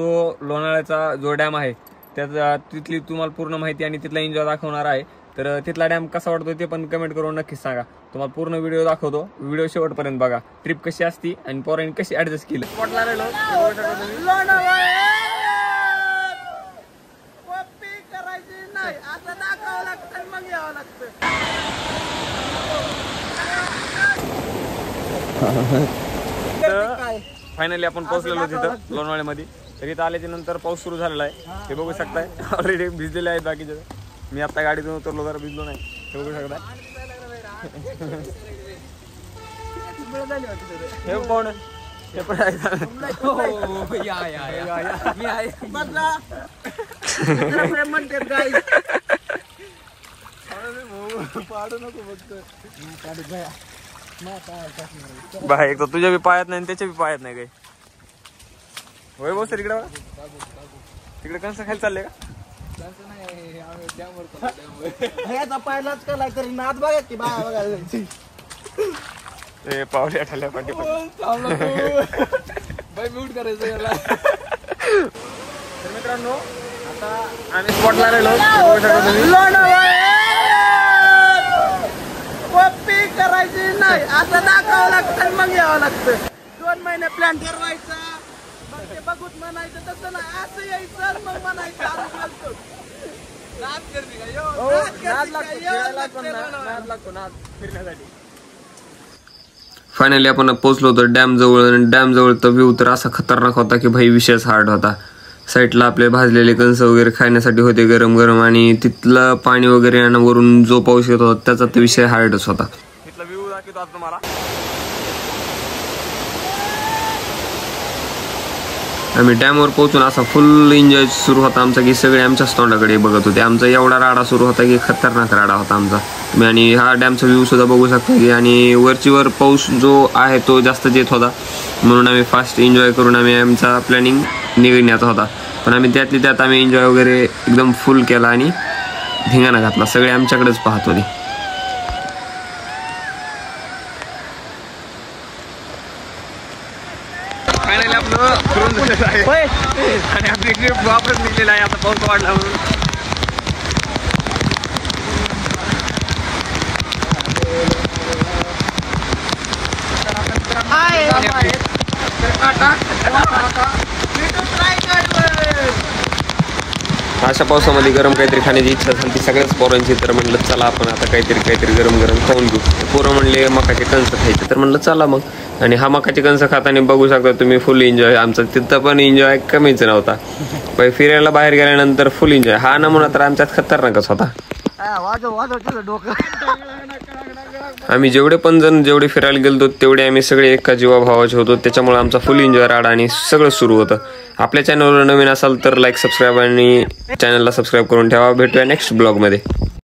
तो लोणावळ्याचा जो डॅम आहे त्यात तिथली तुम्हाला पूर्ण माहिती आणि तिथला एन्जॉय दाखवणार आहे। तर तिथला डॅम कसा वाटतो ते पण कमेंट करून नक्कीच सांगा। तुम्हाला पूर्ण व्हिडिओ दाखवतो, व्हिडिओ शेवटपर्यंत बघा। ट्रिप कशी असती आणि पोरांनी कशी ऍडजस्ट केली। स्पॉटला राहिलो फायनली आपण पोहोचलेलो तिथं लोणावळ्यामध्ये। तर इथं आल्याच्या नंतर पाऊस सुरू झालेला आहे, हे बघू शकताय। ऑलरेडी भिजलेले आहेत बाकीचे, मी आता गाडीतून उतरलो जरा भिजलो नाही, हे बघू शकताय। हे पाहुणे हे पण बाहेर एक तर तुझ्या बी पायात नाही त्याच्या बी पायात नाही काही। होय भाऊ सर इकडे तिकडे कंस खाली चालले का? पाहिलाच का तरी नाद बघा की बा बघा ते पावले आठवल्या पाठी म्यूट करायचं याला। तर मित्रांनो आता आम्ही स्पॉटला राहिलो कॉपी करायची नाही, आता दाखवावं लागतं मग यावं लागतं। 2 महिने प्लॅन ठरवायचा, मग ते बघूच म्हणायचं, तसं नाही असं यायचं मग म्हणायचं फायनली आपण पोहोचलो होतो डॅम जवळ। डॅम जवळचा व्ह्यू तर असा खतरनाक होता की भाई विशेष हार्ड होता। साईडला आपले भाजलेले कणस वगैरे खाण्यासाठी होते गरम गरम, आणि तिथलं पाणी वगैरे आणि वरून जो पाऊस येत होता त्याचा तो विषय हार्डच होता। तिथला व्ह्यू दाखवतो आज तुम्हाला। आम्ही डॅमवर पोहोचून असा फुल एन्जॉय सुरू होता आमचा की सगळे आमच्याच तोंडाकडे बघत होते। आमचा एवढा राडा सुरू होता की खतरनाक राडा होता आमचा। तुम्ही आणि हा डॅमचा व्ह्यू सुद्धा बघू शकता की, आणि वरचीवर पाऊस जो आहे तो जास्त येत होता, म्हणून आम्ही फास्ट एन्जॉय करून आम्ही आमचा प्लॅनिंग निघण्याचा होता। पण आम्ही त्यातली त्यात आम्ही एन्जॉय वगैरे एकदम फुल केला आणि धिंगाणा घातला, सगळे आमच्याकडेच पाहत होते। फायनली आपलं फिरून झालेलं आहे आणि आपली ट्रिप वापस निघलेला आहे आता पाऊस वाढला म्हणून। अशा पावसामध्ये गरम काहीतरी खाण्याची इच्छा झाली सगळ्याच पोरांची, तर म्हणलं चला आपण आता काहीतरी गरम गरम खाऊन घेऊ। पोरं म्हणले मकाचे कणस खायचे, तर म्हणलं चला मग। आणि हा मकाचे कणस खाताना बघू शकता तुम्ही फुल एन्जॉय आमचा, तिथं पण एन्जॉय कमीच नव्हता। पण फिरायला बाहेर गेल्यानंतर फुल एन्जॉय हा नमुना तर आमच्यात खतरनाकच होता। आम्ही जेवढे फिरायला गेलो तेवढे आम्ही सगळे एका जीवाभावाचे होतो, त्याच्यामुळे आमचा फुल एन्जॉय राडा आणि सगळं सुरू होतं। आपल्या चॅनलवर नवीन असाल तर लाईक सबस्क्राईब आणि चॅनलला सबस्क्राईब करून ठेवा। भेटूया नेक्स्ट ब्लॉगमध्ये।